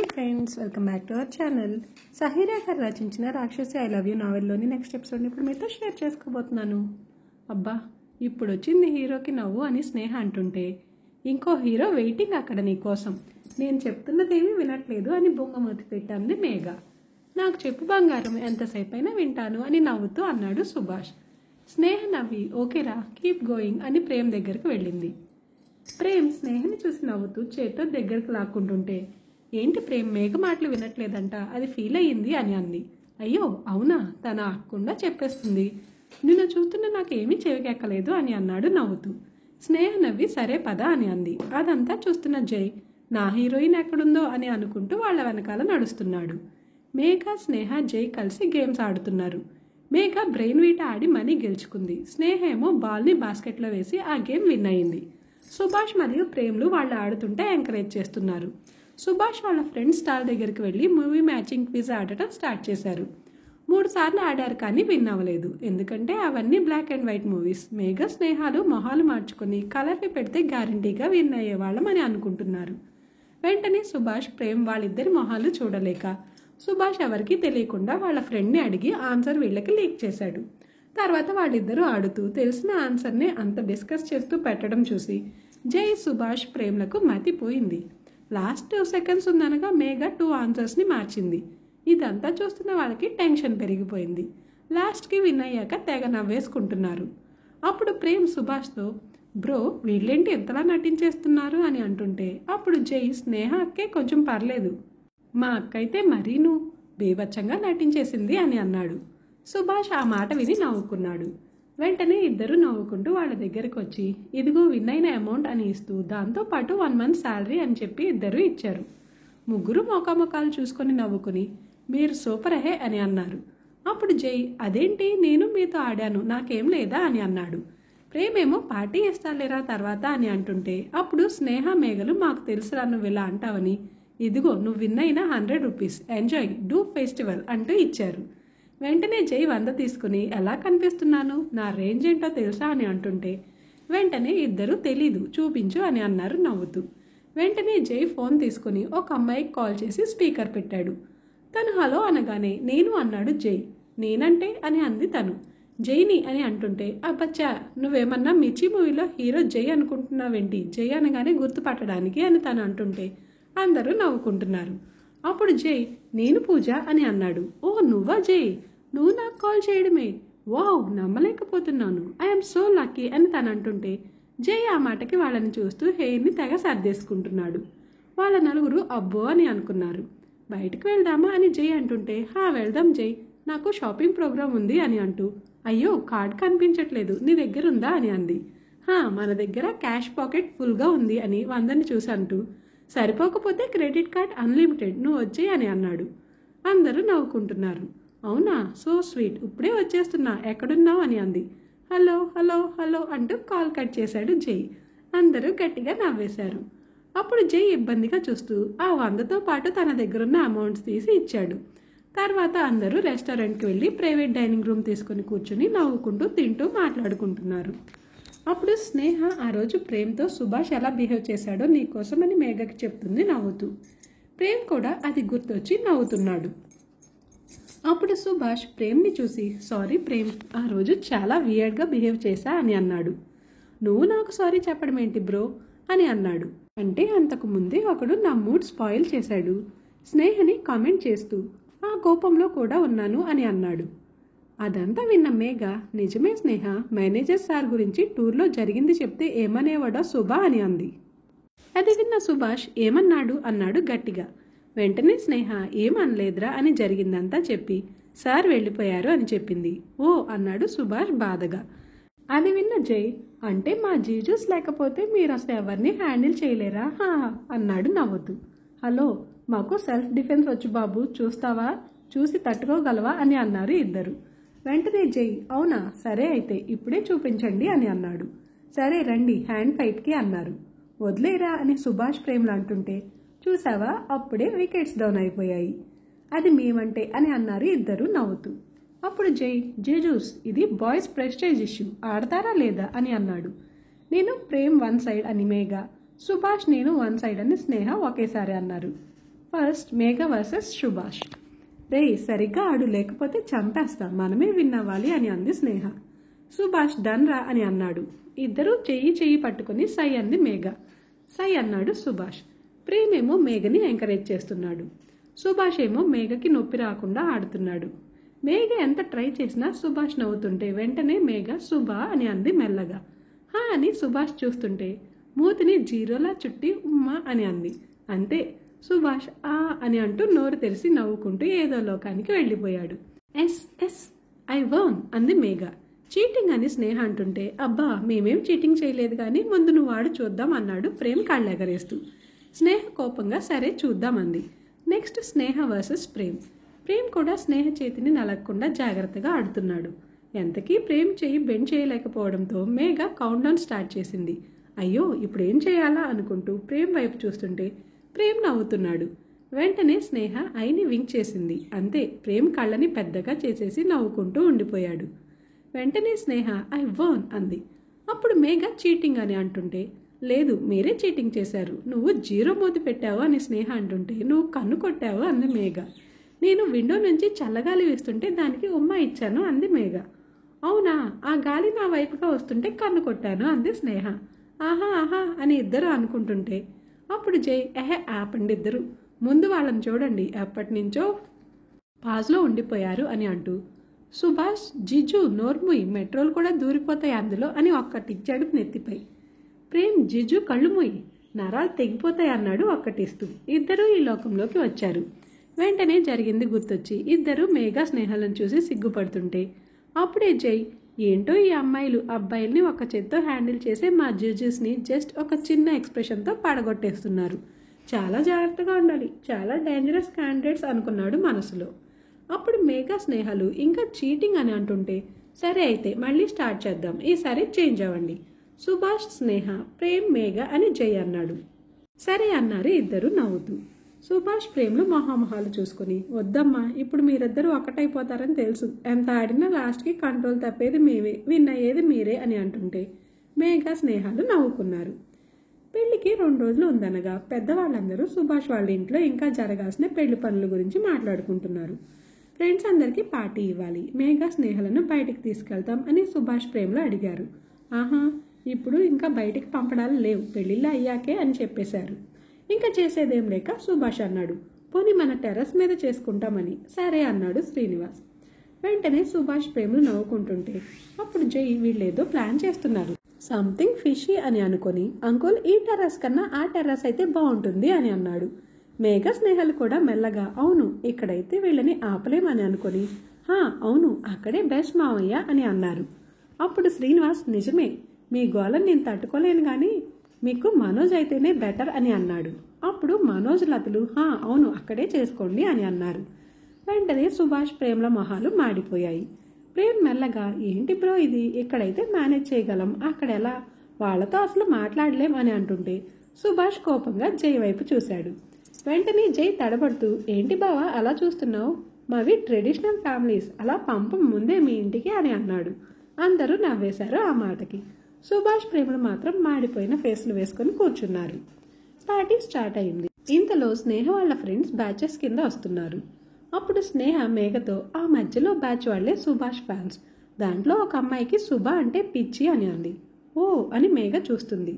Hi friends, welcome back to our channel. Sahira గారు రచించిన రాక్షసి ఐ లవ్ యూ నావెల్లోని నెక్స్ట్ ఎపిసోడ్ని ఇప్పుడు మీతో షేర్ చేసుకోబోతున్నాను. అబ్బా, ఇప్పుడు వచ్చింది హీరోకి నవ్వు అని స్నేహ అంటుంటే, ఇంకో హీరో వెయిటింగ్ అక్కడ నీకోసం, నేను చెప్తున్నదేమీ వినట్లేదు అని బొంగమూతి పెట్టింది మేఘ. నాకు చెప్పు బంగారం, ఎంతసేపు అయినా వింటాను అని నవ్వుతూ అన్నాడు సుభాష్. స్నేహ నవ్వి ఓకేరా, కీప్ గోయింగ్ అని ప్రేమ్ దగ్గరికి వెళ్ళింది. ప్రేమ్ స్నేహని చూసి నవ్వుతూ చేత్తో దగ్గరకు లాక్కుంటుంటే, ఏంటి ప్రేమ్ మేఘ మాటలు వినట్లేదంట, అది ఫీల్ అయ్యింది అని అంది. అయ్యో అవునా, తన ఆకుండా చెప్పేస్తుంది, నిన్ను చూస్తున్నా నాకేమీ చెవికెక్కలేదు అని అన్నాడు నవ్వుతూ. స్నేహ నవ్వి సరే పద అని అంది. అదంతా చూస్తున్న జై నా హీరోయిన్ ఎక్కడుందో అని అనుకుంటూ వాళ్ళ వెనకాల నడుస్తున్నాడు. మేఘ, స్నేహ, జై కలిసి గేమ్స్ ఆడుతున్నారు. మేఘ బ్రెయిన్ వీట ఆడి మనీ గెలుచుకుంది. స్నేహ ఏమో బాల్ని బాస్కెట్లో వేసి ఆ గేమ్ విన్ అయింది. సుభాష్ మరియు ప్రేమ్లు వాళ్ళు ఆడుతుంటే ఎంకరేజ్ చేస్తున్నారు. సుభాష్ వాళ్ళ ఫ్రెండ్ స్టార్ దగ్గరికి వెళ్ళి మూవీ మ్యాచింగ్ క్విజ్ ఆడటం స్టార్ట్ చేశారు. 3 సార్లు ఆడారు కానీ విన్ అవ్వలేదు, ఎందుకంటే అవన్నీ బ్లాక్ అండ్ వైట్ మూవీస్. మేఘ, స్నేహాలు మొహాలు మార్చుకుని కలర్ని పెడితే గ్యారంటీగా విన్ అయ్యేవాళ్ళం అని అనుకుంటున్నారు. వెంటనే సుభాష్, ప్రేమ్ వాళ్ళిద్దరి మొహాలు చూడలేక సుభాష్ ఎవరికీ తెలియకుండా వాళ్ళ ఫ్రెండ్ని అడిగి ఆన్సర్ వీళ్ళకి లీక్ చేశాడు. తర్వాత వాళ్ళిద్దరూ ఆడుతూ తెలిసిన ఆన్సర్ని అంత డిస్కస్ చేస్తూ పెట్టడం చూసి జై, సుభాష్, ప్రేమ్లకు మతిపోయింది. లాస్ట్ 2 సెకండ్స్ ఉందనగా మేఘ 2 ఆన్సర్స్ని మార్చింది. ఇదంతా చూస్తున్న వాళ్ళకి టెన్షన్ పెరిగిపోయింది. లాస్ట్కి విన్ అయ్యాక తెగ నవ్వేసుకుంటున్నారు. అప్పుడు ప్రేమ్ సుభాష్తో, బ్రో వీళ్ళేంటి ఎంతలా నటించేస్తున్నారు అని అంటుంటే, అప్పుడు జై, స్నేహ అక్కే కొంచెం పర్లేదు, మా అక్క అయితే మరీను బీభత్సంగా నటించేసింది అని అన్నాడు. సుభాష్ ఆ మాట విని నవ్వుకున్నాడు. వెంటనే ఇద్దరు నవ్వుకుంటూ వాళ్ళ దగ్గరకు వచ్చి ఇదిగో విన్ అయిన అమౌంట్ అని ఇస్తూ దాంతోపాటు 1 మంత్ శాలరీ అని చెప్పి ఇద్దరు ఇచ్చారు. ముగ్గురు మొఖాలు చూసుకొని నవ్వుకుని మీరు సూపర్ అహే అని అన్నారు. అప్పుడు జై, అదేంటి నేను మీతో ఆడాను నాకేం లేదా అని అన్నాడు. ప్రేమేమో పార్టీ ఇస్తాలేరా తర్వాత అని అంటుంటే, అప్పుడు స్నేహ, మేఘలు మాకు తెలుసురా నువ్వు ఇలా అంటావని, ఇదిగో నువ్వు విన్ అయిన 100 రూపీస్ ఎంజాయ్ డూ ఫెస్టివల్ అంటూ ఇచ్చారు. వెంటనే జై 100 తీసుకుని ఎలా కనిపిస్తున్నాను, నా రేంజ్ ఏంటో తెలుసా అని అంటుంటే, వెంటనే ఇద్దరు తెలీదు చూపించు అని అన్నారు నవ్వుతూ. వెంటనే జై ఫోన్ తీసుకుని ఒక అమ్మాయికి కాల్ చేసి స్పీకర్ పెట్టాడు. తను హలో అనగానే నేను అన్నాడు జై. నేనంటే అని అంది తను. జైని అని అంటుంటే, అబ్బచ్చా నువ్వేమన్నా మిర్చి మూవీలో హీరో జై అనుకుంటున్నావేంటి, జై అనగానే గుర్తుపట్టడానికి అని తను అంటుంటే అందరూ నవ్వుకుంటున్నారు. అప్పుడు జై, నేను పూజ అని అన్నాడు. ఓ నువ్వా జై, నువ్వు నాకు కాల్ చేయడమే, వావ్ నమ్మలేకపోతున్నాను, ఐఎమ్ సో లక్కీ అని తను అంటుంటే, జై ఆ మాటకి వాళ్ళని చూస్తూ హెయిర్ని తెగ సర్దేసుకుంటున్నాడు. వాళ్ళ నలుగురు అబ్బో అని అనుకున్నారు. బయటకు వెళ్దామా అని జై అంటుంటే, వెళ్దాం జై, నాకు షాపింగ్ ప్రోగ్రామ్ ఉంది అని అంటూ, అయ్యో కార్డ్ కనిపించట్లేదు నీ దగ్గర ఉందా అని అంది. మన దగ్గర క్యాష్ పాకెట్ ఫుల్గా ఉంది అని 100ని చూసి అంటూ, సరిపోకపోతే క్రెడిట్ కార్డ్ అన్లిమిటెడ్ నువ్వు వచ్చేయి అని అన్నాడు. అందరూ నవ్వుకుంటున్నారు. అవునా, సో స్వీట్, ఇప్పుడే వచ్చేస్తున్నా, ఎక్కడున్నావు అని అంది. హలో హలో హలో అంటూ కాల్ కట్ చేశాడు జై. అందరూ గట్టిగా నవ్వేశారు. అప్పుడు జై ఇబ్బందిగా చూస్తూ ఆ 100తో పాటు తన దగ్గరున్న అమౌంట్స్ తీసి ఇచ్చాడు. తర్వాత అందరూ రెస్టారెంట్కి వెళ్ళి ప్రైవేట్ డైనింగ్ రూమ్ తీసుకుని కూర్చుని నవ్వుకుంటూ తింటూ మాట్లాడుకుంటున్నారు. అప్పుడు స్నేహ ఆ రోజు ప్రేమ్తో సుభాష్ ఎలా బిహేవ్ చేశాడో నీకోసమని మేఘకి చెప్తుంది నవ్వుతూ. ప్రేమ్ కూడా అది గుర్తొచ్చి నవ్వుతున్నాడు. అప్పుడు సుభాష్ ప్రేమ్ని చూసి, సారీ ప్రేమ్, ఆ రోజు చాలా వియర్డ్గా బిహేవ్ చేశా అని అన్నాడు. నువ్వు నాకు సారీ చెప్పడం ఏంటి బ్రో అని అన్నాడు. అంటే అంతకు ముందే ఒకడు నా మూడ్ స్పాయిల్ చేశాడు, స్నేహని కామెంట్ చేస్తూ ఆ కోపంలో కూడా ఉన్నాను అని అన్నాడు. అదంతా విన్న మేఘ, నిజమే స్నేహ, మేనేజర్ సార్ గురించి టూర్లో జరిగింది చెప్తే ఏమనేవాడో శుభ అని అంది. అది విన్న సుభాష్ ఏమన్నాడు అన్నాడు గట్టిగా. వెంటనే స్నేహ ఏమనలేదురా అని జరిగిందంతా చెప్పి సార్ వెళ్ళిపోయారు అని చెప్పింది. ఓ అన్నాడు సుభాష్ బాధగా. అది విన్న జై, అంటే మా జీజూస్ లేకపోతే మీరు అసలు ఎవరిని హ్యాండిల్ చేయలేరా అన్నాడు నవ్వుతూ. హలో, మాకు సెల్ఫ్ డిఫెన్స్ వచ్చు బాబు, చూస్తావా, చూసి తట్టుకోగలవా అని అన్నారు ఇద్దరు. వెంటనే జై, అవునా సరే అయితే ఇప్పుడే చూపించండి అని అన్నాడు. సరే రండి హ్యాండ్ ఫైట్కి అన్నారు. వదిలేరా అని సుభాష్ ప్రేమ్లు అంటుంటే, చూసావా అప్పుడే వికెట్స్ డౌన్ అయిపోయాయి, అది మేమంటే అని అన్నారు ఇద్దరు నవ్వుతూ. అప్పుడు జై, జేజూస్ ఇది బాయ్స్ ప్రెస్టేజ్ ఇష్యూ, ఆడతారా లేదా అని అన్నాడు. నేను ప్రేమ్ 1 సైడ్ అని మేఘ, సుభాష్ నేను 1 సైడ్ అని స్నేహ ఒకేసారి అన్నారు. ఫస్ట్ మేఘ వర్సెస్ సుభాష్. రేయ్ సరిగ్గా ఆడు లేకపోతే చంపేస్తా, మనమే విన్ అవ్వాలి అని అంది స్నేహ. సుభాష్ డన్ రా అని అన్నాడు. ఇద్దరూ చెయ్యి పట్టుకుని సై అంది మేఘ. సై అన్నాడు సుభాష్. ప్రేమేమో మేఘని ఎంకరేజ్ చేస్తున్నాడు. సుభాష్ ఏమో మేఘకి నొప్పి రాకుండా ఆడుతున్నాడు. మేఘ ఎంత ట్రై చేసినా సుభాష్ నవ్వుతుంటే వెంటనే మేఘ సుభా అని అంది మెల్లగా. హా అని సుభాష్ చూస్తుంటే మూతిని జీరోలా చుట్టి ఉమ్మా అని అంది. అంతే, సుభాష్ ఆ అని అంటూ నోరు తెరిచి నవ్వుకుంటూ ఏదో లోకానికి వెళ్ళిపోయాడు. ఎస్ ఎస్ ఐ వన్ అంది మేఘ. చీటింగ్ అని స్నేహ అంటుంటే అబ్బా మేమేం చీటింగ్ చేయలేదు కానీ ముందు నువ్వు ఆడు చూద్దాం అన్నాడు ప్రేమ్ కాళ్ళెగరేస్తూ. స్నేహ కోపంగా సరే చూద్దామంది. నెక్స్ట్ స్నేహ వర్సెస్ ప్రేమ్. ప్రేమ్ కూడా స్నేహ చేతిని నలగకుండా జాగ్రత్తగా ఆడుతున్నాడు. ఎంతకీ ప్రేమ్ చేయి బెండ్ చేయలేకపోవడంతో మేఘ కౌంట్ డౌన్ స్టార్ట్ చేసింది. అయ్యో ఇప్పుడు ఏం చేయాలా అనుకుంటూ ప్రేమ్ వైపు చూస్తుంటే ప్రేమ్ నవ్వుతున్నాడు. వెంటనే స్నేహ ఐని వింక్ చేసింది. అంతే, ప్రేమ్ కళ్ళని పెద్దగా చేసేసి నవ్వుకుంటూ ఉండిపోయాడు. వెంటనే స్నేహ ఐ వన్ అంది. అప్పుడు మేఘ చీటింగ్ అని అంటుంటే లేదు మీరే చీటింగ్ చేశారు, నువ్వు జీరో మూతి పెట్టావు అని స్నేహ అంటుంటే నువ్వు కన్ను కొట్టావు అంది మేఘ. నేను విండో నుంచి చల్లగాలి వేస్తుంటే దానికి ఉమ్మ ఇచ్చాను అంది మేఘ. అవునా, ఆ గాలి నా వైపుగా వస్తుంటే కన్ను కొట్టాను అంది స్నేహ. ఆహా ఆహా అని ఇద్దరు అనుకుంటుంటే అప్పుడు జై ఆపండి ఇద్దరు, ముందు వాళ్ళని చూడండి ఎప్పటి నుంచో పాజ్లో ఉండిపోయారు అని అంటూ సుభాష్ జిజు నోర్ముయ్ మెట్రోలు కూడా దూరిపోతాయి అందులో అని ఒక్కటిచ్చాడు నెత్తిపై. ప్రేమ్ జిజు కళ్ళు మూయి నరాలు తెగిపోతాయి అన్నాడు ఒక్కటిస్తూ. ఇద్దరూ ఈ లోకంలోకి వచ్చారు. వెంటనే జరిగింది గుర్తొచ్చి ఇద్దరు మేఘా స్నేహాలను చూసి సిగ్గుపడుతుంటే అప్పుడే జై ఏంటో ఈ అమ్మాయిలు అబ్బాయిల్ని ఒక చేత్తో హ్యాండిల్ చేసే మా జిజుస్ని జస్ట్ ఒక చిన్న ఎక్స్ప్రెషన్తో పడగొట్టేస్తున్నారు, చాలా జాగ్రత్తగా ఉండాలి, చాలా డేంజరస్ క్యాండిడేట్స్ అనుకున్నాడు మనసులో. అప్పుడు మేఘా స్నేహాలు ఇంకా చీటింగ్ అని అంటుంటే సరే అయితే మళ్ళీ స్టార్ట్ చేద్దాం, ఈసారి చేంజ్ అవ్వండి. సుభాష్ స్నేహ ప్రేమ్ మేఘ అని జై అన్నాడు. సరే అన్నారు ఇద్దరు నవ్వుతూ. సుభాష్ ప్రేమ్లు మొహామొహాలు చూసుకుని వద్దమ్మా ఇప్పుడు మీరిద్దరూ ఒకటైపోతారని తెలుసు, ఎంత ఆడినా లాస్ట్కి కంట్రోల్ తప్పేది మేమే, విన్ అయ్యేది మీరే అని అంటుంటే మేఘ స్నేహాలు నవ్వుకున్నారు. పెళ్లికి 2 రోజులు ఉందనగా పెద్దవాళ్ళందరూ సుభాష్ వాళ్ళ ఇంట్లో ఇంకా జరగాల్సిన పెళ్లి పనుల గురించి మాట్లాడుకుంటున్నారు. ఫ్రెండ్స్ అందరికీ పార్టీ ఇవ్వాలి, మేఘ స్నేహాలను బయటికి తీసుకెళ్తాం అని సుభాష్ ప్రేమ్లు అడిగారు. ఆహా ఇప్పుడు ఇంకా బయటికి పంపడాలు లేవు, పెళ్లిళ్ళు అయ్యాకే అని చెప్పేశారు. ఇంకా చేసేదేం లేక సుభాష్ అన్నాడు, పోనీ మన టెర్రస్ మీద చేసుకుంటామని. సరే అన్నాడు శ్రీనివాస్. వెంటనే సుభాష్ ప్రేమలు నవ్వుకుంటుంటే అప్పుడు జై వీళ్ళేదో ప్లాన్ చేస్తున్నారు, సంథింగ్ ఫిషీ అని అనుకుని అంకుల్ ఈ టెర్రస్ కన్నా ఆ టెర్రస్ అయితే బాగుంటుంది అని అన్నాడు. మేఘ స్నేహాలు కూడా మెల్లగా అవును ఇక్కడైతే వీళ్ళని ఆపలేమని అనుకుని అవును అక్కడే బెస్ట్ మావయ్య అని అన్నారు. అప్పుడు శ్రీనివాస్ నిజమే మీ గోళం నేను తట్టుకోలేను కానీ మీకు మనోజ్ అయితేనే బెటర్ అని అన్నాడు. అప్పుడు మనోజ్ లతలు అవును అక్కడే చేసుకోండి అని అన్నారు. వెంటనే సుభాష్ ప్రేమ్ల మొహాలు మాడిపోయాయి. ప్రేమ్ మెల్లగా ఏంటి బ్రో ఇది, ఇక్కడైతే మేనేజ్ చేయగలం, అక్కడ ఎలా, వాళ్లతో అసలు మాట్లాడలేం అని అంటుంటే సుభాష్ కోపంగా జై వైపు చూశాడు. వెంటనే జై తడబడుతూ ఏంటి బావా అలా చూస్తున్నావు, మావి ట్రెడిషనల్ ఫ్యామిలీస్, అలా పంపం ముందే మీ ఇంటికి అని అన్నాడు. అందరూ నవ్వేశారు ఆ మాటకి. సుభాష్ ప్రేమలు మాత్రం మాడిపోయిన ఫేస్లు వేసుకుని కూర్చున్నారు. పార్టీ స్టార్ట్ అయింది. ఇంతలో స్నేహ వాళ్ళ ఫ్రెండ్స్ బ్యాచెస్ కింద వస్తున్నారు. అప్పుడు స్నేహ మేఘతో ఆ మధ్యలో బ్యాచ్ వాళ్లే సుభాష్ ఫ్యాన్స్, దాంట్లో ఒక అమ్మాయికి శుభ అంటే పిచ్చి అని అంది. ఓ అని మేఘ చూస్తుంది.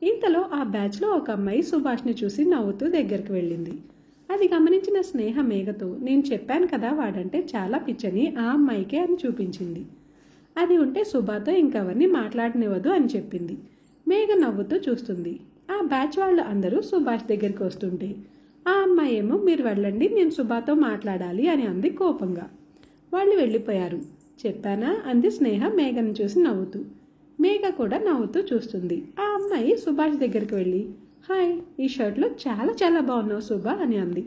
ఇంతలో ఆ బ్యాచ్లో ఒక అమ్మాయి సుభాష్ని చూసి నవ్వుతూ దగ్గరికి వెళ్ళింది. అది గమనించిన స్నేహ మేఘతో నేను చెప్పాను కదా వాడంటే చాలా పిచ్చని ఆ అమ్మాయికే అని చూపించింది. అది ఉంటే సుభాతో ఇంకెవరిని మాట్లాడనివ్వదు అని చెప్పింది. మేఘ నవ్వుతూ చూస్తుంది. ఆ బ్యాచ్ వాళ్ళు అందరూ సుభాష్ దగ్గరికి వస్తుంటే ఆ అమ్మాయి ఏమో మీరు వెళ్ళండి నేను సుభాతో మాట్లాడాలి అని అంది కోపంగా. వాళ్ళు వెళ్ళిపోయారు. చెప్పానా అంది స్నేహ మేఘను చూసి నవ్వుతూ. మేఘ కూడా నవ్వుతూ చూస్తుంది. ఆ అమ్మాయి సుభాష్ దగ్గరికి వెళ్ళి హాయ్ ఈ షర్ట్లో చాలా చాలా బాగున్నావు శుభ అని అంది.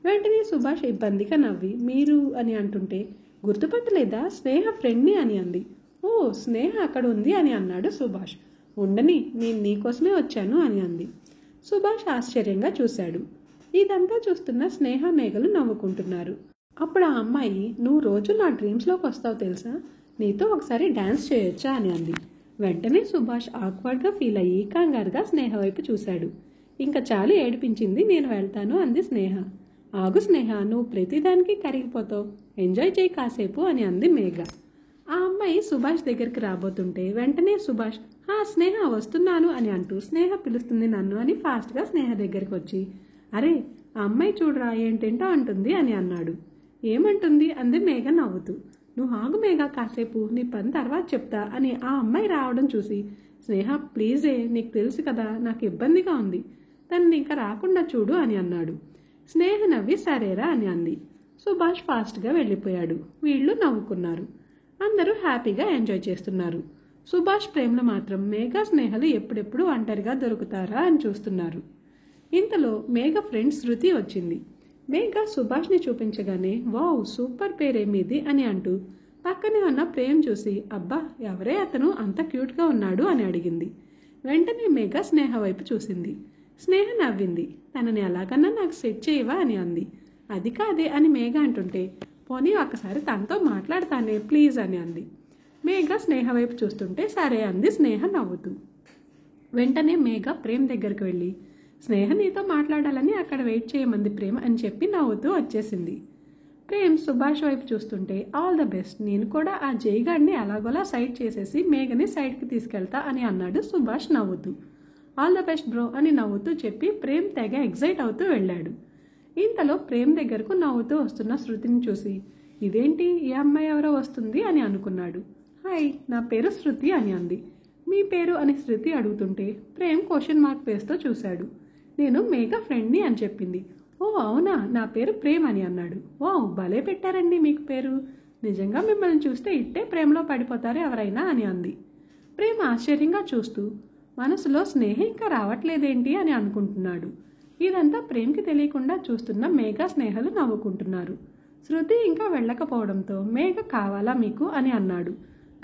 వెంటనే సుభాష్ ఇబ్బందిగా నవ్వి మీరు అని అంటుంటే గుర్తుపట్టలేదా స్నేహ ఫ్రెండ్ని అని అంది. ఓ స్నేహ అక్కడ ఉంది అని అన్నాడు సుభాష్. ఉండని నేను నీకోసమే వచ్చాను అని అంది. సుభాష్ ఆశ్చర్యంగా చూశాడు. ఇదంతా చూస్తున్న స్నేహ మేఘలు నవ్వుకుంటున్నారు. అప్పుడు ఆ అమ్మాయి నువ్వు రోజు నా డ్రీమ్స్లోకి వస్తావు తెలుసా, నీతో ఒకసారి డ్యాన్స్ చేయొచ్చా అని అంది. వెంటనే సుభాష్ ఆక్వర్డ్గా ఫీల్ అయ్యి కంగారుగా స్నేహ వైపు చూశాడు. ఇంకా చాలు ఏడిపించింది, నేను వెళ్తాను అంది స్నేహ. ఆగు స్నేహ, నువ్వు ప్రతిదానికి కరిగిపోతావు, ఎంజాయ్ చేయి కాసేపు అని అంది మేఘ. ఆ అమ్మాయి సుభాష్ దగ్గరికి రాబోతుంటే వెంటనే సుభాష్ స్నేహ వస్తున్నాను అని అంటూ స్నేహ పిలుస్తుంది నన్ను అని ఫాస్ట్గా స్నేహ దగ్గరికి వచ్చి, అరే ఆ అమ్మాయి చూడరా ఏంటేంటో అంటుంది అని అన్నాడు. ఏమంటుంది అంది మేఘ నవ్వుతూ. నువ్వు ఆగు మేఘ కాసేపు, నీ పని తర్వాత చెప్తా అని ఆ అమ్మాయి రావడం చూసి, స్నేహ ప్లీజే, నీకు తెలుసు కదా నాకు ఇబ్బందిగా ఉంది, తనని ఇంకా రాకుండా చూడు అని అన్నాడు. స్నేహ నవ్వి సరేరా అని అంది. సుభాష్ ఫాస్ట్గా వెళ్ళిపోయాడు. వీళ్ళు నవ్వుకున్నారు. అందరూ హ్యాపీగా ఎంజాయ్ చేస్తున్నారు. సుభాష్ ప్రేమలో మాత్రం మేఘ స్నేహలు ఎప్పుడెప్పుడు ఒంటరిగా దొరుకుతారా అని చూస్తున్నారు. ఇంతలో మేఘ ఫ్రెండ్ శృతి వచ్చింది. మేఘ సుభాష్ని చూపించగానే వావ్ సూపర్ పేరేమిది అని అంటూ పక్కనే ఉన్న ప్రేమ్ చూసి, అబ్బా ఎవరే అతను అంత క్యూట్గా ఉన్నాడు అని అడిగింది. వెంటనే మేఘ స్నేహ వైపు చూసింది. స్నేహ నవ్వింది. తనని ఎలాగన్నా నాకు సెట్ చేయవా అని అంది. అది కాదే అని మేఘ అంటుంటే, పోనీ ఒకసారి తనతో మాట్లాడతానే ప్లీజ్ అని అంది. మేఘ స్నేహ వైపు చూస్తుంటే సరే అంది స్నేహ నవ్వుతూ. వెంటనే మేఘ ప్రేమ్ దగ్గరికి వెళ్ళి, స్నేహ నీతో మాట్లాడాలని అక్కడ వెయిట్ చేయమంది ప్రేమ్ అని చెప్పి నవ్వుతూ వచ్చేసింది. ప్రేమ్ సుభాష్ వైపు చూస్తుంటే, ఆల్ ద బెస్ట్, నేను కూడా ఆ జైగాడిని ఎలాగోలా సైడ్ చేసేసి మేఘని సైడ్కి తీసుకెళ్తా అని అన్నాడు సుభాష్ నవ్వుతూ. ఆల్ ద బెస్ట్ బ్రో అని నవ్వుతూ చెప్పి ప్రేమ్ తెగ ఎగ్జైట్ అవుతూ వెళ్ళాడు. ఇంతలో ప్రేమ్ దగ్గరకు నవ్వుతూ వస్తున్న శృతిని చూసి, ఇదేంటి ఈ అమ్మాయి ఎవరో వస్తుంది అని అనుకున్నాడు. హాయ్, నా పేరు శృతి అని అంది. మీ పేరు అని శృతి అడుగుతుంటే ప్రేమ్ క్వశ్చన్ మార్క్ వేస్తూ చూశాడు. నేను మేఘ ఫ్రెండ్ని అని చెప్పింది. ఓ అవునా, నా పేరు ప్రేమ్ అని అన్నాడు. ఓ భలే పెట్టారండి మీకు పేరు, నిజంగా మిమ్మల్ని చూస్తే ఇట్టే ప్రేమలో పడిపోతారు ఎవరైనా అని అంది. ప్రేమ్ ఆశ్చర్యంగా చూస్తూ మనసులో స్నేహ ఇంకా రావట్లేదేంటి అని అనుకుంటున్నాడు. ఇదంతా ప్రేమ్కి తెలియకుండా చూస్తున్న మేఘ స్నేహలు నవ్వుకుంటున్నారు. శృతి ఇంకా వెళ్ళకపోవడంతో మేఘ కావాలా మీకు అని అన్నాడు.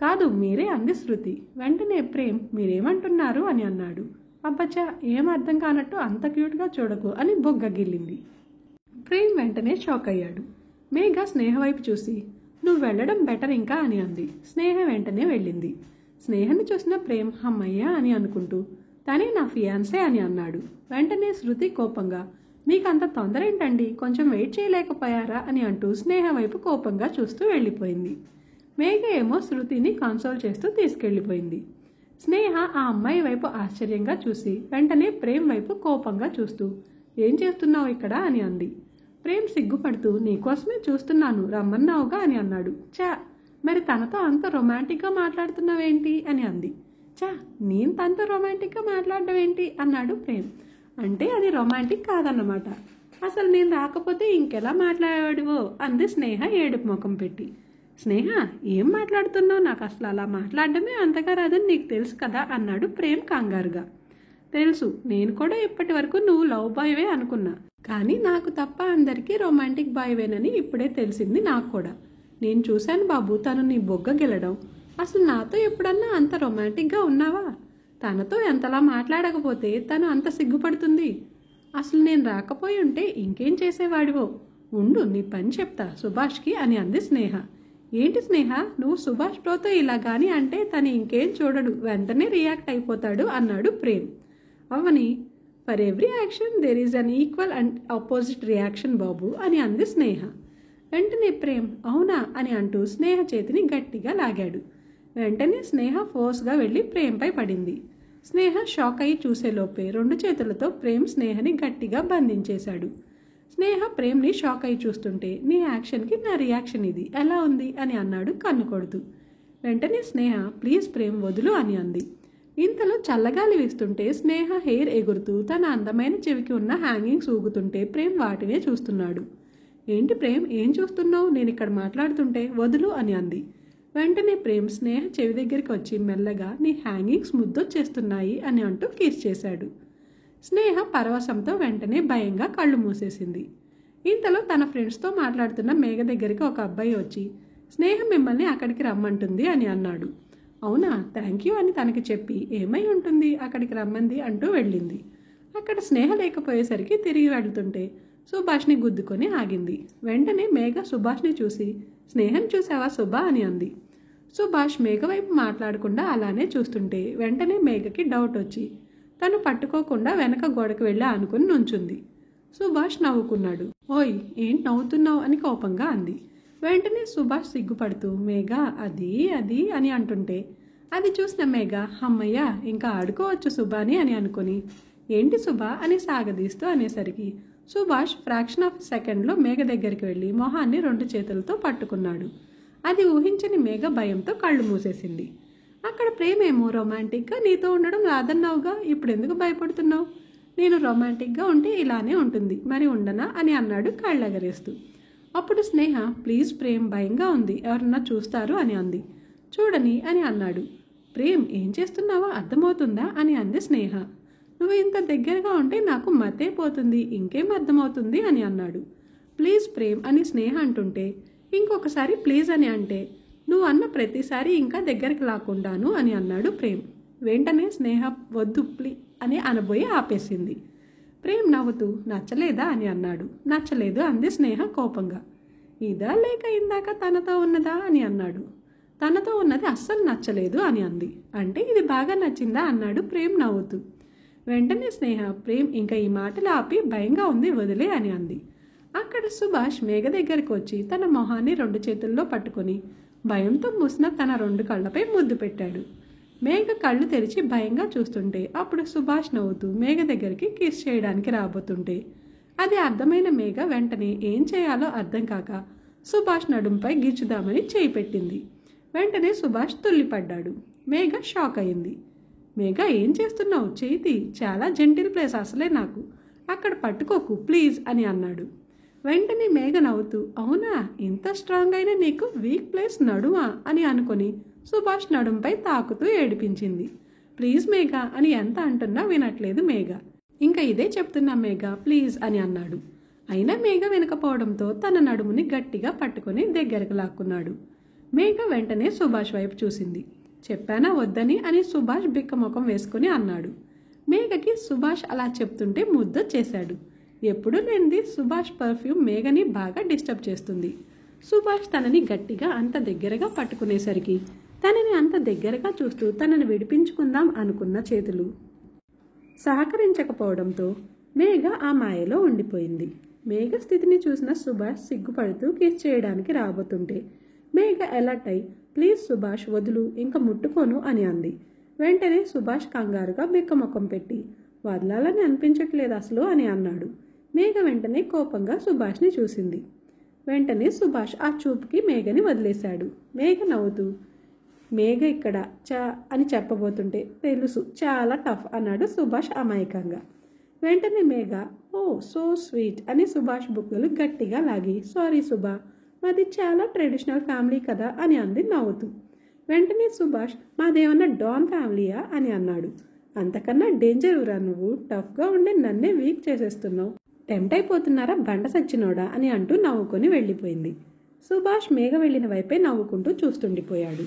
కాదు మీరే అంది శృతి. వెంటనే ప్రేమ్ మీరేమంటున్నారు అని అన్నాడు. అబ్బచ్చా ఏం అర్థం కానట్టు అంత క్యూట్గా చూడకు అని బొగ్గ గిల్లింది. ప్రేమ్ వెంటనే షాక్ అయ్యాడు. మేఘ స్నేహ వైపు చూసి, నువ్వు వెళ్ళడం బెటర్ ఇంకా అని అంది. స్నేహ వెంటనే వెళ్ళింది. స్నేహని చూసిన ప్రేమ్ అమ్మయ్యా అని అనుకుంటూ, తనే నా ఫియాన్సే అని అన్నాడు. వెంటనే శృతి కోపంగా, మీకంత తొందర ఏంటండి, కొంచెం వెయిట్ చేయలేకపోయారా అని అంటూ స్నేహ వైపు కోపంగా చూస్తూ వెళ్ళిపోయింది. మేఘ ఏమో శృతిని కన్సోల్ చేస్తూ తీసుకెళ్లిపోయింది. స్నేహ ఆ అమ్మాయి వైపు ఆశ్చర్యంగా చూసి వెంటనే ప్రేమ్ వైపు కోపంగా చూస్తూ, ఏం చేస్తున్నావు ఇక్కడ అని అంది. ప్రేమ్ సిగ్గుపడుతూ, నీకోసమే చూస్తున్నాను, రమ్మన్నావుగా అని అన్నాడు. చా, మరి తనతో అంత రొమాంటిక్గా మాట్లాడుతున్నావేంటి అని అంది. చా, నేను తనతో రొమాంటిక్గా మాట్లాడడం ఏంటి అన్నాడు ప్రేమ్. అంటే అది రొమాంటిక్ కాదన్నమాట. అసలు నేను రాకపోతే ఇంకెలా మాట్లాడేవాడివో అంది స్నేహ ఏడుపు ముఖం పెట్టి. స్నేహ ఏం మాట్లాడుతున్నావు, నాకు అసలు అలా మాట్లాడడమే అంతగా రాదని నీకు తెలుసు కదా అన్నాడు ప్రేమ్ కంగారుగా. తెలుసు, నేను కూడా ఇప్పటి వరకు నువ్వు లవ్ బాయ్వే అనుకున్నా, కానీ నాకు తప్ప అందరికీ రొమాంటిక్ బాయ్వేనని ఇప్పుడే తెలిసింది నాకు కూడా. నేను చూశాను బాబు తను నీ బొగ్గ గెలడం, అసలు నాతో ఎప్పుడన్నా అంత రొమాంటిక్గా ఉన్నావా? తనతో ఎంతలా మాట్లాడకపోతే తను అంత సిగ్గుపడుతుంది. అసలు నేను రాకపోయి ఉంటే ఇంకేం చేసేవాడివో, ఉండు నీ పని చెప్తా సుభాష్కి అని అంది స్నేహ. ఏంటి స్నేహ, నువ్వు సుభాష్ బ్రోతో ఇలా కానీ అంటే తను ఇంకేం చూడడు, వెంటనే రియాక్ట్ అయిపోతాడు అన్నాడు Prem. Avani, for every action there is an equal and opposite reaction బాబు అని అంది స్నేహ. వెంటనే ప్రేమ్ అవునా అని అంటూ స్నేహ చేతిని గట్టిగా లాగాడు. వెంటనే స్నేహ ఫోర్స్గా వెళ్ళి ప్రేమ్పై పడింది. స్నేహ షాక్ అయ్యి చూసేలోపే 2 చేతులతో ప్రేమ్ స్నేహని గట్టిగా బంధించేశాడు. స్నేహ ప్రేమ్ని షాక్ అయ్యి చూస్తుంటే, నీ యాక్షన్కి నా రియాక్షన్ ఇది ఎలా ఉంది అని అన్నాడు కన్ను కొడుతూ. వెంటనే స్నేహ ప్లీజ్ ప్రేమ్ వదులు అని అంది. ఇంతలో చల్లగాలి వీస్తుంటే స్నేహ హెయిర్ ఎగురుతూ తన అందమైన చెవికి ఉన్న హ్యాంగింగ్స్ ఊగుతుంటే ప్రేమ్ వాటినే చూస్తున్నాడు. ఏంటి ప్రేమ్ ఏం చూస్తున్నావు, నేను ఇక్కడ మాట్లాడుతుంటే వదులు అని అంది. వెంటనే ప్రేమ్ స్నేహ చెవి దగ్గరికి వచ్చి మెల్లగా నీ హ్యాంగింగ్స్ ముద్దొచ్చేస్తున్నాయి అని అంటూ కిస్ చేశాడు. స్నేహ పరవశంతో వెంటనే భయంగా కళ్ళు మూసేసింది. ఇంతలో తన ఫ్రెండ్స్తో మాట్లాడుతున్న మేఘ దగ్గరికి ఒక అబ్బాయి వచ్చి, స్నేహ మిమ్మల్ని అక్కడికి రమ్మంటుంది అని అన్నాడు. అవునా, థ్యాంక్ యూ అని తనకి చెప్పి ఏమై ఉంటుంది అక్కడికి రమ్మంది అంటూ వెళ్ళింది. అక్కడ స్నేహ లేకపోయేసరికి తిరిగి వెళ్తుంటే సుభాష్ని గుద్దుకొని ఆగింది. వెంటనే మేఘ సుభాష్ని చూసి, స్నేహం చూసావా సుభా అని అంది. సుభాష్ మేఘ వైపు మాట్లాడకుండా అలానే చూస్తుంటే వెంటనే మేఘకి డౌట్ వచ్చి, తను పట్టుకోకుండా వెనక గోడకు వెళ్ళి ఆనుకుని నుంచుంది. సుభాష్ నవ్వుకున్నాడు. ఓయ్, ఏంటి నవ్వుతున్నావు అని కోపంగా అంది. వెంటనే సుభాష్ సిగ్గుపడుతూ మేఘ అది అది అని అంటుంటే అది చూసిన మేఘ అమ్మయ్య ఇంకా ఆడుకోవచ్చు సుభాని అని అనుకుని ఏంటి సుభా అని సాగదీస్తూ అనేసరికి సుభాష్ ఫ్రాక్షన్ ఆఫ్ సెకండ్లో మేఘ దగ్గరికి వెళ్ళి మొహాన్ని 2 చేతులతో పట్టుకున్నాడు. అది ఊహించని మేఘ భయంతో కళ్ళు మూసేసింది. అక్కడ ప్రేమేమో రొమాంటిక్గా నీతో ఉండడం రాదన్నావుగా, ఇప్పుడు ఎందుకు భయపడుతున్నావు? నేను రొమాంటిక్గా ఉంటే ఇలానే ఉంటుంది, మరి ఉండనా అని అన్నాడు కళ్ళెగరేస్తూ. అప్పుడు స్నేహ ప్లీజ్ ప్రేమ్, భయంగా ఉంది, ఎవరన్నా చూస్తారు అని అంది. చూడని అని అన్నాడు. ప్రేమ్ ఏం చేస్తున్నావో అర్థమవుతుందా అని అంది స్నేహ. నువ్వు ఇంత దగ్గరగా ఉంటే నాకు మతే పోతుంది, ఇంకేం అర్థమవుతుంది అని అన్నాడు. ప్లీజ్ ప్రేమ్ అని స్నేహ అంటుంటే ఇంకొకసారి ప్లీజ్ అని అంటే నువ్వు అన్న ప్రతిసారి ఇంకా దగ్గరికి లాక్కుంటాను అని అన్నాడు ప్రేమ్. వెంటనే స్నేహ వద్దు ప్లీ అని అనబోయి ఆపేసింది. ప్రేమ్ నవ్వుతూ నచ్చలేదా అని అన్నాడు. నచ్చలేదు అంది స్నేహ కోపంగా. ఇదా లేక ఇందాక తనతో ఉన్నదా అని అన్నాడు. తనతో ఉన్నది అస్సలు నచ్చలేదు అని అంది. అంటే ఇది బాగా నచ్చిందా అన్నాడు ప్రేమ్ నవ్వుతూ. వెంటనే స్నేహ ప్రేమ్ ఇంకా ఈ మాటలు ఆపి భయంగా ఉంది వదిలే అని అంది. అక్కడ సుభాష్ మేఘ దగ్గరికి వచ్చి తన మొహాన్ని 2 చేతుల్లో పట్టుకొని భయంతో మూసిన తన 2 కళ్ళపై ముద్దు పెట్టాడు. మేఘ కళ్ళు తెరిచి భయంగా చూస్తుంటే అప్పుడు సుభాష్ నవ్వుతూ మేఘ దగ్గరికి కిస్ చేయడానికి రాబోతుంటే అది అర్థమైన మేఘ వెంటనే ఏం చేయాలో అర్థం కాక సుభాష్ నడుంపై గిచ్చుదామని చేయి పెట్టింది. వెంటనే సుభాష్ తుల్లిపడ్డాడు. మేఘ షాక్ అయింది. మేఘ ఏం చేస్తున్నావు? చేతి చాలా జెంటిల్ ప్లేస్ అసలే నాకు, అక్కడ పట్టుకోకు ప్లీజ్ అని అన్నాడు. వెంటనే మేఘ నవ్వుతూ అవునా, ఇంత స్ట్రాంగ్ అయినా నీకు వీక్ ప్లేస్ నడుమా అని అనుకుని సుభాష్ నడుంపై తాకుతూ ఏడిపించింది. ప్లీజ్ మేఘ అని ఎంత అంటున్నా వినట్లేదు మేఘ. ఇంకా ఇదే చెప్తున్నా మేఘ ప్లీజ్ అని అన్నాడు. అయినా మేఘ వినకపోవడంతో తన నడుముని గట్టిగా పట్టుకుని దగ్గరకు లాక్కున్నాడు. మేఘ వెంటనే సుభాష్ వైపు చూసింది. చెప్పానా వద్దని అని సుభాష్ బిక్కముఖం వేసుకుని అన్నాడు. మేఘకి సుభాష్ అలా చెప్తుంటే ముద్దొచ్చేశాడు. ఎప్పుడూ లేనిది సుభాష్ పర్ఫ్యూమ్ మేఘని బాగా డిస్టర్బ్ చేస్తుంది. సుభాష్ తనని గట్టిగా అంత దగ్గరగా పట్టుకునేసరికి తనని అంత దగ్గరగా చూస్తూ తనని విడిపించుకుందాం అనుకున్న చేతులు సహకరించకపోవడంతో మేఘ ఆ మాయలో ఉండిపోయింది. మేఘ స్థితిని చూసిన సుభాష్ సిగ్గుపడుతూ కిస్ చేయడానికి రాబోతుంటే మేఘ అలర్ట్ అయి ప్లీజ్ సుభాష్ వదులు, ఇంకా ముట్టుకోను అని అంది. వెంటనే సుభాష్ కంగారుగా బిక్కముఖం పెట్టి వదలాలని అనిపించట్లేదు అసలు అని అన్నాడు. మేఘ వెంటనే కోపంగా సుభాష్ని చూసింది. వెంటనే సుభాష్ ఆ చూపుకి మేఘని వదిలేశాడు. మేఘ నవ్వుతూ మేఘ ఇక్కడ అని చెప్పబోతుంటే తెలుసు చాలా టఫ్ అన్నాడు సుభాష్ అమాయకంగా. వెంటనే మేఘ ఓ సో స్వీట్ అని సుభాష్ బుగ్గలు గట్టిగా లాగి సారీ సుభా, మాది చాలా ట్రెడిషనల్ ఫ్యామిలీ కదా అని అంది నవ్వుతూ. వెంటనే సుభాష్ మాదేమన్నా డాన్ ఫ్యామిలీయా అని అన్నాడు. అంతకన్నా డేంజర్ రా నువ్వు, టఫ్గా ఉండి నన్నే వీక్ చేసేస్తున్నావు, టెంప్ట్ అయిపోతున్నారా బండ సచ్చినోడా అని అంటూ నవ్వుకొని వెళ్ళిపోయింది. సుభాష్ మేఘ వెళ్ళిన వైపే నవ్వుకుంటూ చూస్తుండిపోయాడు.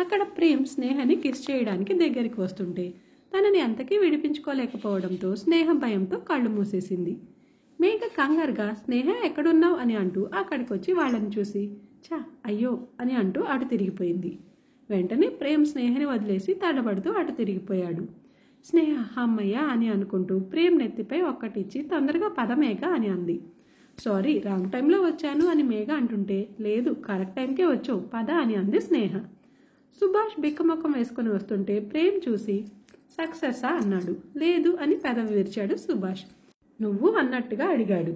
అక్కడ ప్రేమ్ స్నేహని కిస్ చేయడానికి దగ్గరికి వస్తుంటే తనని అంతకీ విడిపించుకోలేకపోవడంతో స్నేహ భయంతో కళ్ళు మూసేసింది. మేఘ కంగారుగా స్నేహ ఎక్కడున్నావు అని అంటూ అక్కడికి వచ్చి వాళ్ళని చూసి చా అయ్యో అని అంటూ అటు తిరిగిపోయింది. వెంటనే ప్రేమ్ స్నేహని వదిలేసి తడబడుతూ అటు తిరిగిపోయాడు. స్నేహ అమ్మయ్య అని అనుకుంటూ ప్రేమ్ నెత్తిపై ఒక్కటిచ్చి తొందరగా పద మేఘ అని అంది. సారీ రాంగ్ టైంలో వచ్చాను అని మేఘ అంటుంటే లేదు కరెక్ట్ టైంకే వచ్చావు పద అని అంది స్నేహ. సుభాష్ బిక్కముఖం వేసుకుని వస్తుంటే ప్రేమ్ చూసి సక్సెస్సా అన్నాడు. లేదు అని పెదవి విరిచాడు సుభాష్. నువ్వు అన్నట్టుగా అడిగాడు.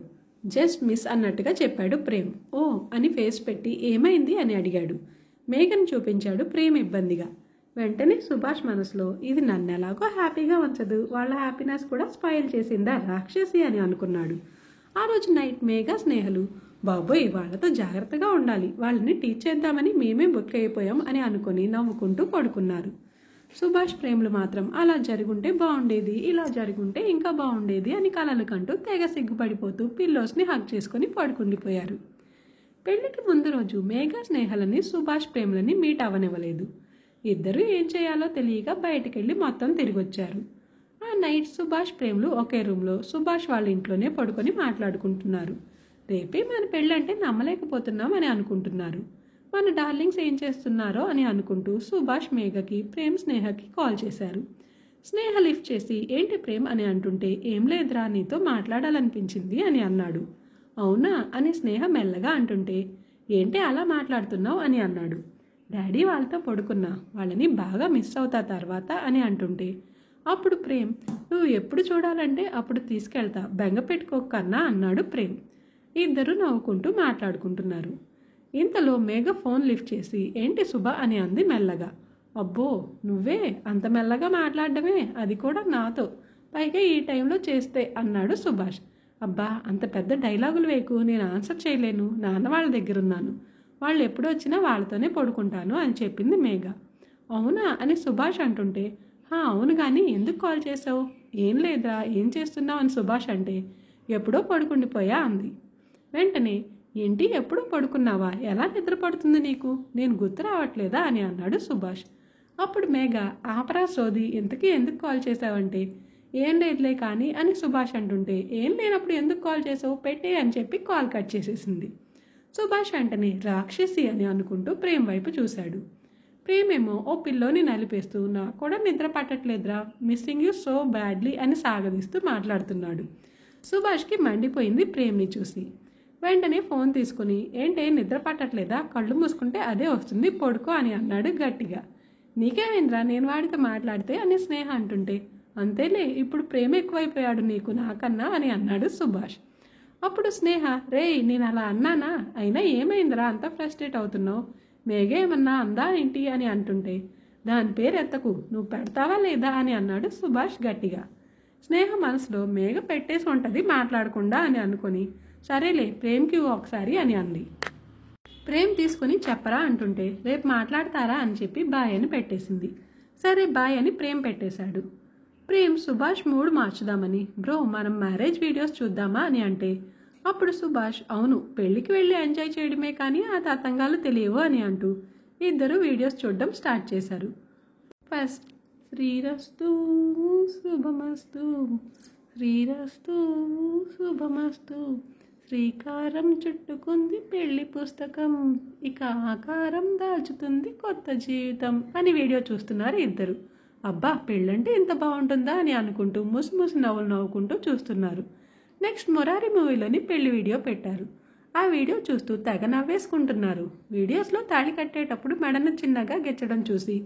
జస్ట్ మిస్ అన్నట్టుగా చెప్పాడు ప్రేమ్. ఓ అని ఫేస్ పెట్టి ఏమైంది అని అడిగాడు. మేఘను చూపించాడు ప్రేమ్ ఇబ్బందిగా. వెంటనే సుభాష్ మనసులో ఇది నన్ను ఎలాగో హ్యాపీగా ఉంచదు, వాళ్ళ హ్యాపీనెస్ కూడా స్పాయిల్ చేసిందా రాక్షసి అని అనుకున్నాడు. ఆ రోజు నైట్ మేఘ స్నేహలు బాబోయ్ వాళ్ళతో జాగ్రత్తగా ఉండాలి, వాళ్ళని టీచ్ చేద్దామని మేమే బుక్ అయిపోయాం అని అనుకుని నవ్వుకుంటూ పడుకున్నారు. సుభాష్ ప్రేమలు మాత్రం అలా జరుగుంటే బాగుండేది, ఇలా జరుగుంటే ఇంకా బాగుండేది అని కలలు కంటూ తెగ సిగ్గుపడిపోతూ పిల్లోస్ని హగ్ చేసుకుని పడుకుండిపోయారు. పెళ్లికి ముందు రోజు మేఘ స్నేహలని సుభాష్ ప్రేమలని మీట్ అవ్వనివ్వలేదు. ఇద్దరూ ఏం చేయాలో తెలియక బయటికెళ్ళి మొత్తం తిరిగొచ్చారు. ఆ నైట్ సుభాష్ ప్రేమలు ఒకే రూమ్లో సుభాష్ వాళ్ళ ఇంట్లోనే పడుకొని మాట్లాడుకుంటున్నారు. రేపే మన పెళ్ళంటే నమ్మలేకపోతున్నాం అని అనుకుంటున్నారు. మన డార్లింగ్స్ ఏం చేస్తున్నారో అని అనుకుంటూ సుభాష్ మేఘకి ప్రేమ్ స్నేహకి కాల్ చేశారు. స్నేహ లిఫ్ట్ చేసి ఏంటి ప్రేమ్ అని అంటుంటే ఏం లేదురా నీతో మాట్లాడాలనిపించింది అని అన్నాడు. అవునా అని స్నేహ మెల్లగా అంటుంటే ఏంటి అలా మాట్లాడుతున్నావు అని అన్నాడు. డాడీ వాళ్ళతో పడుకున్నా, వాళ్ళని బాగా మిస్ అవుతా తర్వాత అని అంటుంటే అప్పుడు ప్రేమ్ నువ్వు ఎప్పుడు చూడాలంటే అప్పుడు తీసుకెళ్తా, బెంగ పెట్టుకోకన్నా అన్నాడు ప్రేమ్. ఇద్దరు నవ్వుకుంటూ మాట్లాడుకుంటున్నారు. ఇంతలో మేఘ ఫోన్ లిఫ్ట్ చేసి ఏంటి శుభ అని అంది మెల్లగా. అబ్బో నువ్వే అంత మెల్లగా మాట్లాడడమే, అది కూడా నాతో, పైగా ఈ టైంలో చేస్తే అన్నాడు సుభాష్. అబ్బా అంత పెద్ద డైలాగులు వేకు, నేను ఆన్సర్ చేయలేను, నాన్న వాళ్ళ దగ్గర ఉన్నాను, వాళ్ళు ఎప్పుడు వచ్చినా వాళ్ళతోనే పడుకుంటాను అని చెప్పింది మేఘ. అవునా అని సుభాష్ అంటుంటే అవును కానీ ఎందుకు కాల్ చేసావు? ఏం లేదా, ఏం చేస్తున్నావు అని సుభాష్ అంటే ఎప్పుడో పడుకుండిపోయా అంది. వెంటనే ఏంటి ఎప్పుడో పడుకున్నావా, ఎలా నిద్ర పడుతుంది నీకు, నేను గుర్తు రావట్లేదా అని అన్నాడు సుభాష్. అప్పుడు మేఘ ఆపరా సోది, ఇంతకీ ఎందుకు కాల్ చేసావంటే ఏం లేదులే కానీ అని సుభాష్ అంటుంటే ఏం లేనప్పుడు ఎందుకు కాల్ చేసావు, పెట్టే అని చెప్పి కాల్ కట్ చేసేసింది. సుభాష్ వెంటనే రాక్షసి అని అనుకుంటూ ప్రేమ్ వైపు చూశాడు. ప్రేమేమో ఓ పిల్లోని నలిపేస్తూ నాకు కూడా నిద్ర పట్టట్లేదురా, మిస్సింగ్ యూ సో బ్యాడ్లీ అని సాగదీస్తూ మాట్లాడుతున్నాడు. సుభాష్కి మండిపోయింది ప్రేమ్ని చూసి. వెంటనే ఫోన్ తీసుకుని ఏంటే నిద్ర పట్టట్లేదా, కళ్ళు మూసుకుంటే అదే వస్తుంది, పడుకో అని అన్నాడు గట్టిగా. నీకేమైందిరా నేను వాడితో మాట్లాడితే అని స్నేహ అంటుంటే అంతేలే ఇప్పుడు ప్రేమ ఎక్కువైపోయాడు నీకు నాకన్నా అని అన్నాడు సుభాష్. అప్పుడు స్నేహ రేయ్ నేను అలా అన్నానా, అయినా ఏమైందిరా అంత ఫ్రస్ట్రేట్ అవుతున్నావు, మేఘ ఏమన్నా అందా ఏంటి అని అంటుంటే దాని పేరు ఎత్తకు, నువ్వు పెడతావా లేదా అని అన్నాడు సుభాష్ గట్టిగా. స్నేహ మనసులో మేఘ పెట్టేసి ఉంటుంది మాట్లాడకుండా అని అనుకుని సరేలే ప్రేమ్కి ఒకసారి అని అంది. ప్రేమ్ తీసుకుని చెప్పరా అంటుంటే రేపు మాట్లాడతారా అని చెప్పి బాయ్ అని పెట్టేసింది. సరే బాయ్ అని ప్రేమ్ పెట్టేశాడు. ప్రేమ్ సుభాష్ మూడ్ మార్చుదామని బ్రో మనం మ్యారేజ్ వీడియోస్ చూద్దామా అని అంటే అప్పుడు సుభాష్ అవును పెళ్ళికి వెళ్ళి ఎంజాయ్ చేయడమే కానీ ఆ తతంగాలు తెలియవు అని అంటూ ఇద్దరు వీడియోస్ చూడడం స్టార్ట్ చేశారు. ఫస్ట్ శ్రీరస్తు శుభమస్తు, శ్రీరస్తు శుభమస్తు, శ్రీకారం చుట్టుకుంది పెళ్లి పుస్తకం, ఇక ఆకారం దాల్చుతుంది కొత్త జీవితం అని వీడియో చూస్తున్నారు ఇద్దరు. అబ్బా పెళ్ళంటే ఇంత బాగుంటుందా అని అనుకుంటూ ముసి నవ్వులు నవ్వుకుంటూ చూస్తున్నారు. నెక్స్ట్ మురారి మూవీలోని పెళ్లి వీడియో పెట్టారు. ఆ వీడియో చూస్తూ తెగ నవ్వేసుకుంటున్నారు. వీడియోస్లో తాళి కట్టేటప్పుడు మెడను చిన్నగా గెచ్చడం చూసి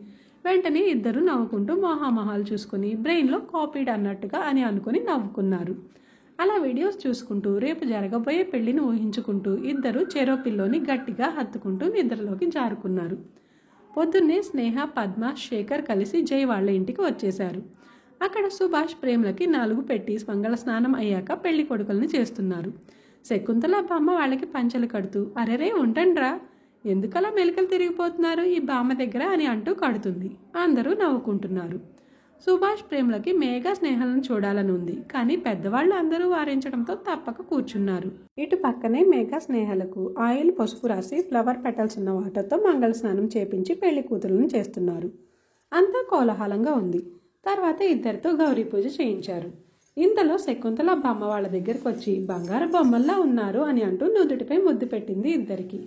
వెంటనే ఇద్దరు నవ్వుకుంటూ మొహామొహాలు చూసుకుని బ్రెయిన్లో కాపీడ్ అన్నట్టుగా అని అనుకుని నవ్వుకున్నారు. అలా వీడియోస్ చూసుకుంటూ రేపు జరగబోయే పెళ్లిని ఊహించుకుంటూ ఇద్దరు చెరో పిల్లోని గట్టిగా హత్తుకుంటూ నిద్రలోకి జారుకున్నారు. పొద్దున్నే స్నేహ పద్మ శేఖర్ కలిసి జై వాళ్ళ ఇంటికి వచ్చేశారు. అక్కడ సుభాష్ ప్రేమలకి 4 పెట్టి మంగళ స్నానం అయ్యాక పెళ్లి కొడుకుల్ని చేస్తున్నారు. శకుంతల బామ్మ వాళ్ళకి పంచలు కడుతూ అరెరే ఉంటండ్రా, ఎందుకలా మెలికలు తిరిగిపోతున్నారు ఈ బామ్మ దగ్గర అని అంటూ కడుతుంది. అందరూ నవ్వుకుంటున్నారు. సుభాష్ ప్రేమలకి మేఘ స్నేహాలను చూడాలని ఉంది కానీ పెద్దవాళ్ళు అందరూ వారించడంతో తప్పక కూర్చున్నారు. ఇటు పక్కనే మేఘ స్నేహాలకు ఆయిల్ పసుపు రాసి ఫ్లవర్ పెటల్స్ ఉన్న వాటర్తో మంగళ స్నానం చేపించి పెళ్లి కూతురులను చేస్తున్నారు. అంతా కోలాహలంగా ఉంది. తర్వాత ఇద్దరితో గౌరీ పూజ చేయించారు. ఇంతలో శకుంతల బామ్మ వాళ్ళ దగ్గరకు వచ్చి బంగారు బొమ్మల్లా ఉన్నారు అని అంటూ నుదుటిపై ముద్దు పెట్టింది ఇద్దరికి.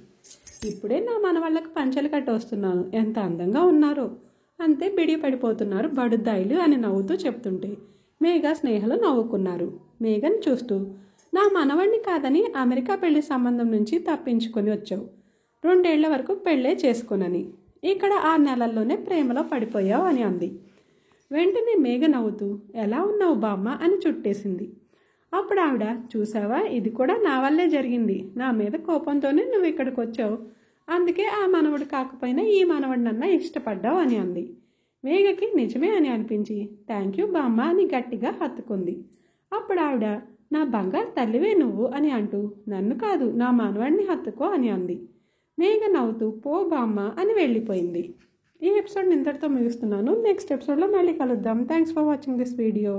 ఇప్పుడే నా మనవాళ్ళకు పంచలు కట్టి వస్తున్నాను, ఎంత అందంగా ఉన్నారో, అంతే బిడి పడిపోతున్నారు బడుద్దాయిలు అని నవ్వుతూ చెప్తుంటే మేఘ స్నేహలు నవ్వుకున్నారు. మేఘను చూస్తూ నా మనవణ్ణి కాదని అమెరికా పెళ్లి సంబంధం నుంచి తప్పించుకొని వచ్చావు, 2 ఏళ్ల వరకు పెళ్ళే చేసుకునని, ఇక్కడ 6 నెలల్లోనే ప్రేమలో పడిపోయావు అని అంది. వెంటనే మేఘ నవ్వుతూ ఎలా ఉన్నావు బామ్మ అని చుట్టేసింది. అప్పుడు ఆవిడ చూసావా ఇది కూడా నా వల్లే జరిగింది, నా మీద కోపంతోనే నువ్వు ఇక్కడికి వచ్చావు, అందుకే ఆ మనవడు కాకపోయినా ఈ మనవడినన్నా ఇష్టపడ్డావు అని అంది. మేఘకి నిజమే అని అనిపించి థ్యాంక్ యూ బామ్మ అని గట్టిగా హత్తుకుంది. అప్పుడు ఆవిడ నా బంగారు తల్లివే నువ్వు అని అంటూ నన్ను కాదు నా మనవడిని హత్తుకో అని అంది. మేఘ నవ్వుతూ పో బామ్మ అని వెళ్ళిపోయింది. ఈ ఎపిసోడ్ ఇంతటితో ముగిస్తున్నాను. నెక్స్ట్ ఎపిసోడ్లో మళ్ళీ కలుద్దాం. Thanks for watching this video.